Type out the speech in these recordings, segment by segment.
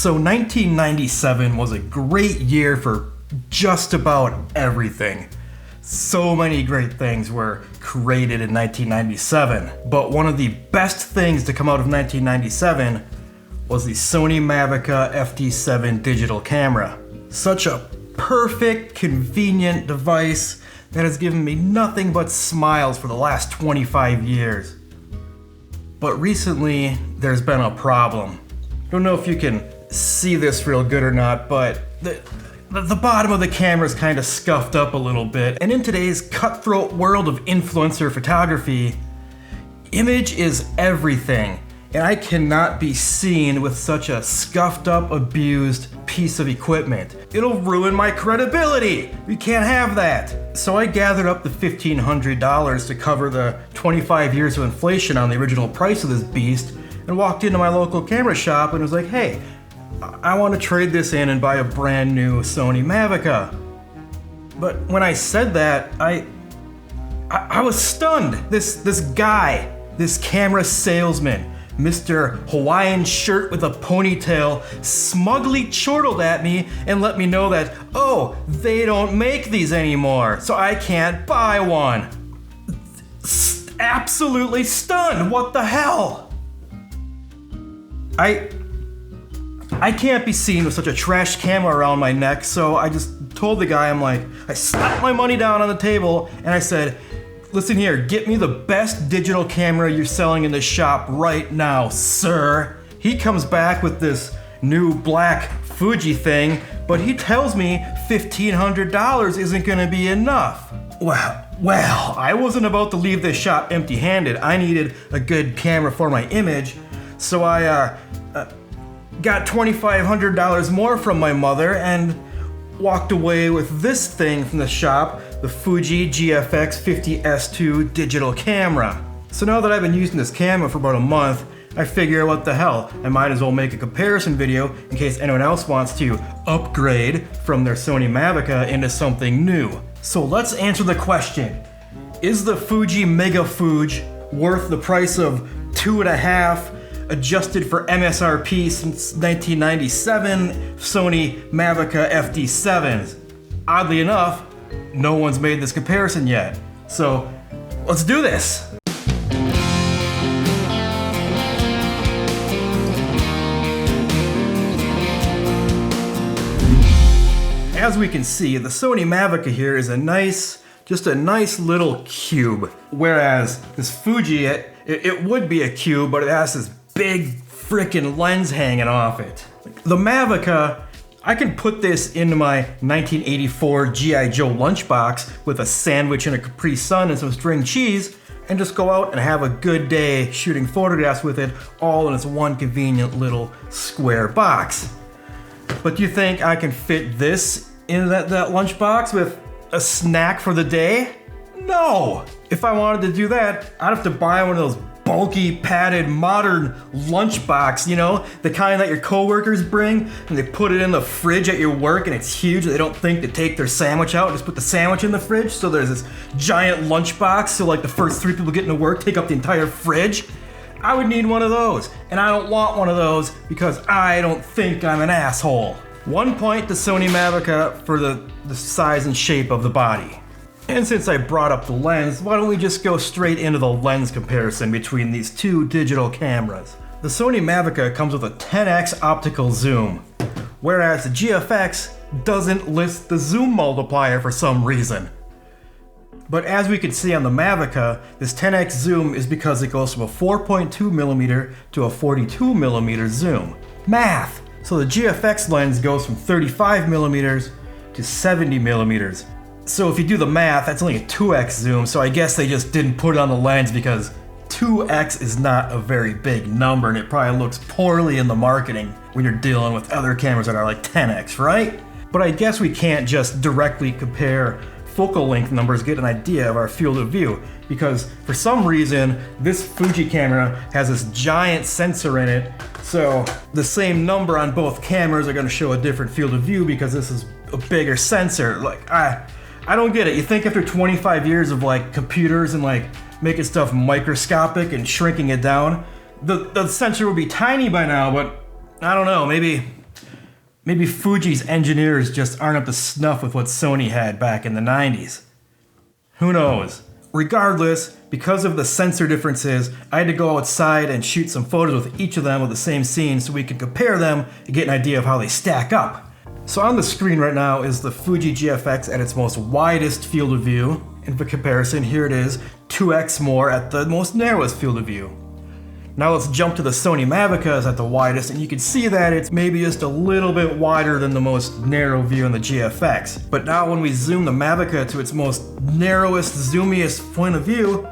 So 1997 was a great year for just about everything. So many great things were created in 1997, but one of the best things to come out of 1997 was the Sony Mavica FD7 digital camera. Such a perfect, convenient device that has given me nothing but smiles for the last 25 years. But recently, there's been a problem. I don't know if you can see this real good or not, but the bottom of the camera is kind of scuffed up a little bit. And in today's cutthroat world of influencer photography, image is everything. And I cannot be seen with such a scuffed up, abused piece of equipment. It'll ruin my credibility. We can't have that. So I gathered up the $1,500 to cover the 25 years of inflation on the original price of this beast and walked into my local camera shop and was like, hey, I want to trade this in and buy a brand new Sony Mavica. But when I said that, I was stunned. This guy, this camera salesman, Mr. Hawaiian shirt with a ponytail, smugly chortled at me and let me know that, oh, they don't make these anymore, so I can't buy one. Absolutely stunned. What the hell? I can't be seen with such a trash camera around my neck, so I just told the guy, I slapped my money down on the table and I said, listen here, get me the best digital camera you're selling in the shop right now, sir. He comes back with this new black Fuji thing, but he tells me $1,500 isn't gonna be enough. Well, I wasn't about to leave this shop empty-handed. I needed a good camera for my image, so I got $2,500 more from my mother and walked away with this thing from the shop, the Fuji GFX 50S digital camera. So now that I've been using this camera for about a month, I figure what the hell, I might as well make a comparison video in case anyone else wants to upgrade from their Sony Mavica into something new. So let's answer the question, is the Fuji Mega Fuji worth the price of $2.5 adjusted for MSRP since 1997 Sony Mavica FD7s? Oddly enough, no one's made this comparison yet. So let's do this. As we can see, the Sony Mavica here is just a nice little cube. Whereas this Fuji, it would be a cube, but it has this big frickin' lens hanging off it. The Mavica, I can put this into my 1984 G.I. Joe lunchbox with a sandwich and a Capri Sun and some string cheese and just go out and have a good day shooting photographs with it all in its one convenient little square box. But do you think I can fit this in that lunchbox with a snack for the day? No! If I wanted to do that, I'd have to buy one of those bulky, padded, modern lunchbox, you know, the kind that your coworkers bring and they put it in the fridge at your work and it's huge. They don't think to take their sandwich out, just put the sandwich in the fridge. So there's this giant lunchbox, so like the first 3 people getting to work take up the entire fridge. I would need one of those, and I don't want one of those because I don't think I'm an asshole. 1 point to Sony Mavica for the size and shape of the body. And since I brought up the lens, why don't we just go straight into the lens comparison between these two digital cameras. The Sony Mavica comes with a 10x optical zoom, whereas the GFX doesn't list the zoom multiplier for some reason. But as we can see on the Mavica, this 10x zoom is because it goes from a 4.2mm to a 42mm zoom. Math! So the GFX lens goes from 35mm to 70mm. So if you do the math, that's only a 2x zoom, so I guess they just didn't put it on the lens because 2x is not a very big number and it probably looks poorly in the marketing when you're dealing with other cameras that are like 10x, right? But I guess we can't just directly compare focal length numbers to get an idea of our field of view, because for some reason this Fuji camera has this giant sensor in it, so the same number on both cameras are going to show a different field of view because this is a bigger sensor. Like, I don't get it. You think after 25 years of like computers and like making stuff microscopic and shrinking it down, the sensor would be tiny by now, but I don't know, maybe Maybe Fuji's engineers just aren't up to snuff with what Sony had back in the 90s. Who knows? Regardless, because of the sensor differences, I had to go outside and shoot some photos with each of them of the same scene so we could compare them and get an idea of how they stack up. So on the screen right now is the Fuji GFX at its most widest field of view. And for comparison, here it is 2x more at the most narrowest field of view. Now let's jump to the Sony Mavica at the widest, and you can see that it's maybe just a little bit wider than the most narrow view in the GFX. But now when we zoom the Mavica to its most narrowest, zoomiest point of view,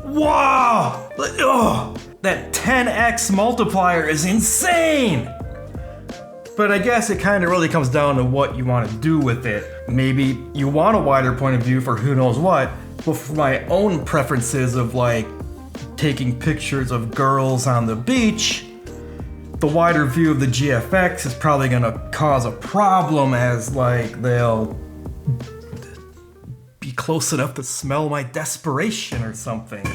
wow! Oh, that 10x multiplier is insane! But I guess it kind of really comes down to what you want to do with it. Maybe you want a wider point of view for who knows what, but for my own preferences of like taking pictures of girls on the beach, the wider view of the GFX is probably gonna cause a problem, as like they'll be close enough to smell my desperation or something.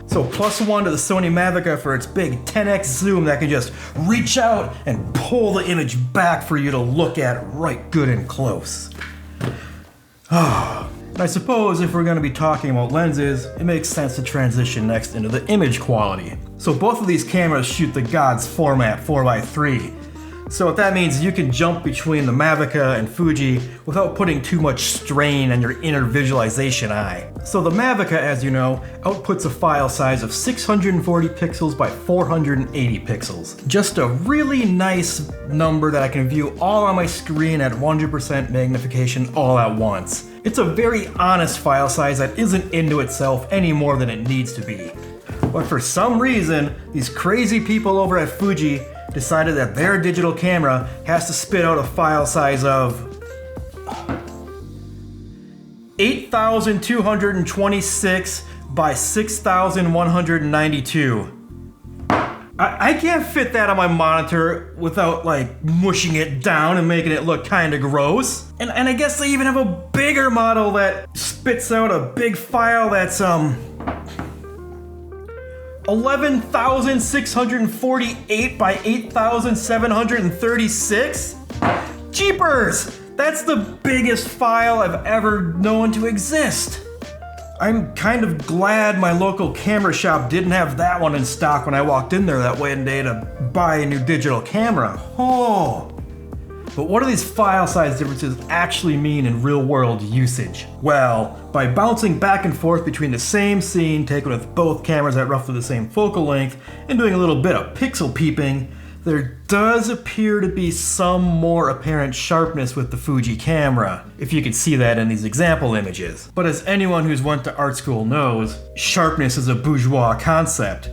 So +1 to the Sony Mavica for its big 10x zoom that can just reach out and pull the image back for you to look at right good and close. I suppose if we're going to be talking about lenses, it makes sense to transition next into the image quality. So both of these cameras shoot the God's format 4x3. So what that means is you can jump between the Mavica and Fuji without putting too much strain on your inner visualization eye. So the Mavica, as you know, outputs a file size of 640 pixels by 480 pixels. Just a really nice number that I can view all on my screen at 100% magnification all at once. It's a very honest file size that isn't into itself any more than it needs to be. But for some reason, these crazy people over at Fuji decided that their digital camera has to spit out a file size of 8,226 by 6,192. I can't fit that on my monitor without like mushing it down and making it look kind of gross. And I guess they even have a bigger model that spits out a big file that's 11,648 by 8,736? Jeepers! That's the biggest file I've ever known to exist. I'm kind of glad my local camera shop didn't have that one in stock when I walked in there that one day to buy a new digital camera. Oh! But what do these file size differences actually mean in real world usage? Well, by bouncing back and forth between the same scene taken with both cameras at roughly the same focal length and doing a little bit of pixel peeping, there does appear to be some more apparent sharpness with the Fuji camera, if you can see that in these example images. But as anyone who's went to art school knows, sharpness is a bourgeois concept.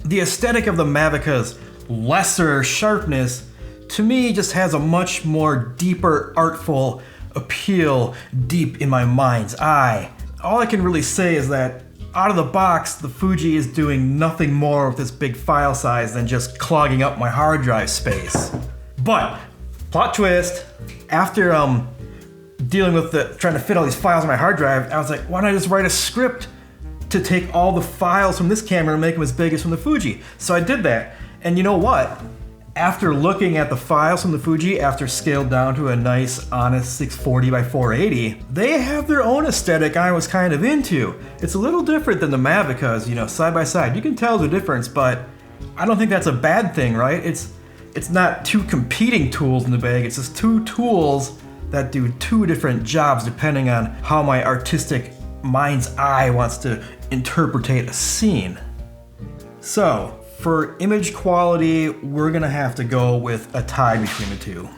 The aesthetic of the Mavica's lesser sharpness to me just has a much more deeper artful appeal deep in my mind's eye. All I can really say is that out of the box, the Fuji is doing nothing more with this big file size than just clogging up my hard drive space. But, plot twist, after dealing with trying to fit all these files on my hard drive, I was like, why don't I just write a script to take all the files from this camera and make them as big as from the Fuji? So I did that, and you know what? After looking at the files from the Fuji, after scaled down to a nice, honest 640 by 480, they have their own aesthetic I was kind of into. It's a little different than the Mavicas, you know, side by side. You can tell the difference, but I don't think that's a bad thing, right? It's not two competing tools in the bag, it's just two tools that do two different jobs depending on how my artistic mind's eye wants to interpretate a scene. So, for image quality, we're gonna have to go with a tie between the two.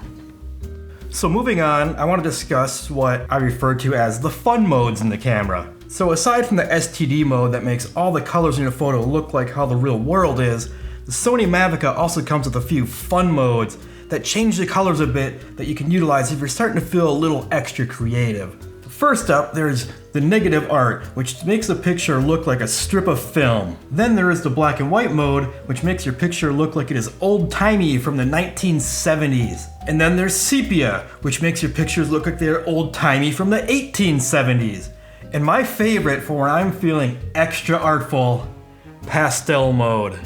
So moving on, I want to discuss what I refer to as the fun modes in the camera. So aside from the STD mode that makes all the colors in your photo look like how the real world is, the Sony Mavica also comes with a few fun modes that change the colors a bit that you can utilize if you're starting to feel a little extra creative. First up, there's the negative art, which makes the picture look like a strip of film. Then there is the black and white mode, which makes your picture look like it is old-timey from the 1970s. And then there's sepia, which makes your pictures look like they're old-timey from the 1870s. And my favorite for when I'm feeling extra artful, pastel mode.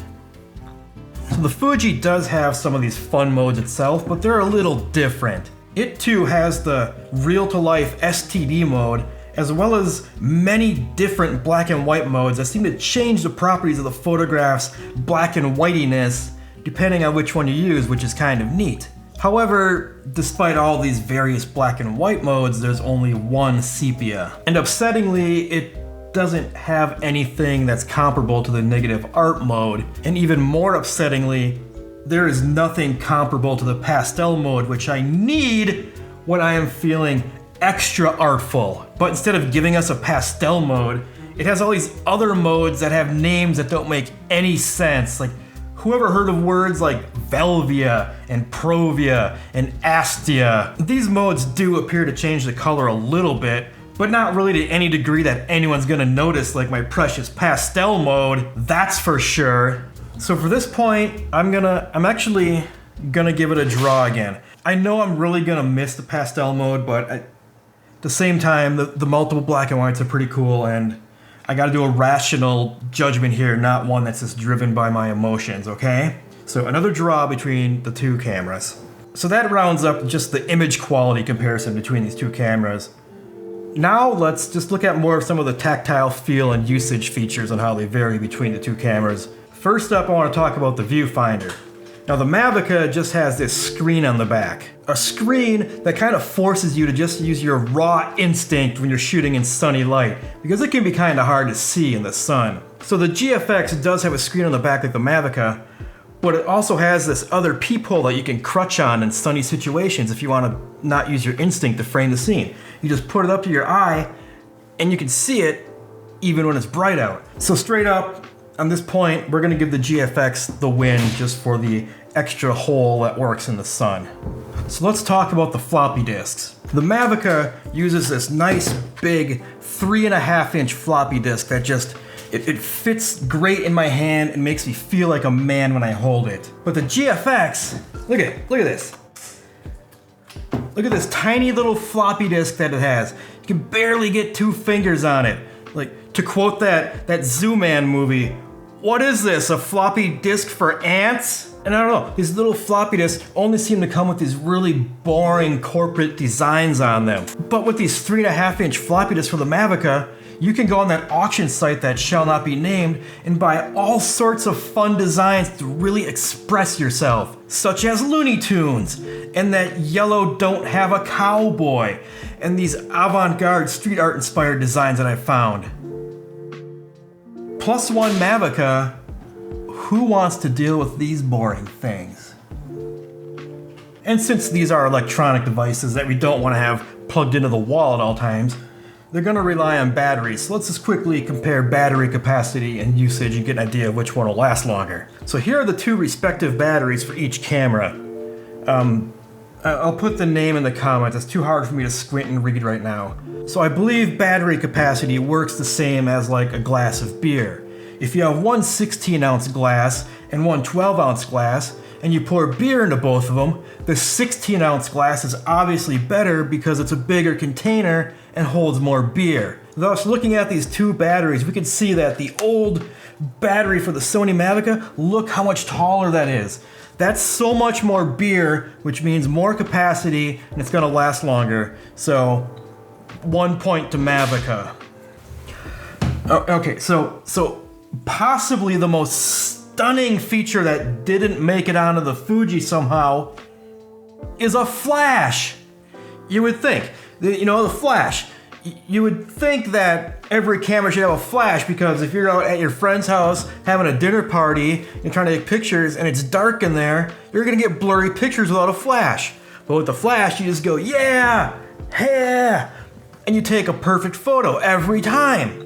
So the Fuji does have some of these fun modes itself, but they're a little different. It too has the real-to-life STD mode, as well as many different black and white modes that seem to change the properties of the photograph's black and whitiness depending on which one you use, which is kind of neat. However, despite all these various black and white modes, there's only one sepia. And upsettingly, it doesn't have anything that's comparable to the negative art mode. And even more upsettingly, there is nothing comparable to the pastel mode, which I need when I am feeling extra artful. But instead of giving us a pastel mode, it has all these other modes that have names that don't make any sense. Like, whoever heard of words like Velvia and Provia and Astia? These modes do appear to change the color a little bit, but not really to any degree that anyone's gonna notice, like my precious pastel mode, that's for sure. So for this point, I'm actually gonna give it a draw again. I know I'm really gonna miss the pastel mode, but at the same time, the multiple black and whites are pretty cool, and I gotta do a rational judgment here, not one that's just driven by my emotions, okay? So another draw between the two cameras. So that rounds up just the image quality comparison between these two cameras. Now let's just look at more of some of the tactile feel and usage features and how they vary between the two cameras. First up, I want to talk about the viewfinder. Now the Mavica just has this screen on the back. A screen that kind of forces you to just use your raw instinct when you're shooting in sunny light, because it can be kind of hard to see in the sun. So the GFX does have a screen on the back like the Mavica, but it also has this other peephole that you can crutch on in sunny situations if you want to not use your instinct to frame the scene. You just put it up to your eye and you can see it even when it's bright out. So straight up, on this point, we're gonna give the GFX the win just for the extra hole that works in the sun. So let's talk about the floppy disks. The Mavica uses this nice big 3.5-inch floppy disk that just, it fits great in my hand and makes me feel like a man when I hold it. But the GFX, look at this. Look at this tiny little floppy disk that it has. You can barely get 2 fingers on it. Like, to quote that Zoo-Man movie, what is this, a floppy disk for ants? And I don't know, these little floppy disks only seem to come with these really boring corporate designs on them. But with these 3.5-inch floppy disks for the Mavica, you can go on that auction site that shall not be named and buy all sorts of fun designs to really express yourself, such as Looney Tunes, and that yellow don't have a cowboy, and these avant-garde street art inspired designs that I found. Plus one Mavica, who wants to deal with these boring things? And since these are electronic devices that we don't want to have plugged into the wall at all times, they're going to rely on batteries. So let's just quickly compare battery capacity and usage and get an idea of which one will last longer. So here are the 2 respective batteries for each camera. I'll put the name in the comments. It's too hard for me to squint and read right now. So I believe battery capacity works the same as like a glass of beer. If you have one 16-ounce glass and one 12-ounce glass, and you pour beer into both of them, the 16-ounce glass is obviously better because it's a bigger container and holds more beer. Thus, looking at these 2 batteries, we can see that the old battery for the Sony Mavica, look how much taller that is. That's so much more beer, which means more capacity, and it's gonna last longer. So, 1 point to Mavica. Okay, so possibly the most stunning feature that didn't make it onto the Fuji somehow is a flash. You would think, the flash. You would think that every camera should have a flash, because if you're out at your friend's house having a dinner party and trying to take pictures and it's dark in there, you're gonna get blurry pictures without a flash. But with the flash, you just go, yeah, and you take a perfect photo every time.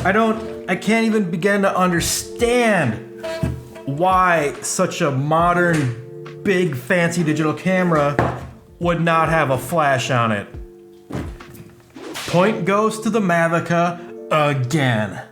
I can't even begin to understand why such a modern, big, fancy digital camera would not have a flash on it. Point goes to the Mavica again.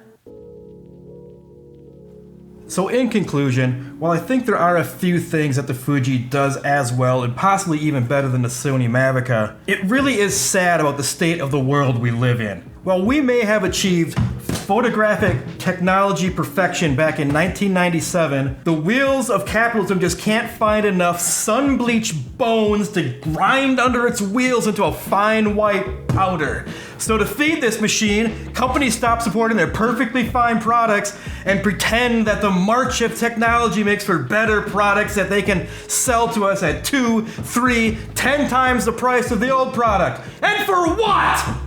So in conclusion, while I think there are a few things that the Fuji does as well and possibly even better than the Sony Mavica, it really is sad about the state of the world we live in. While we may have achieved photographic technology perfection back in 1997, the wheels of capitalism just can't find enough sun-bleached bones to grind under its wheels into a fine white powder. So to feed this machine, companies stop supporting their perfectly fine products and pretend that the march of technology makes for better products that they can sell to us at 2, 3, 10 times the price of the old product. And for what?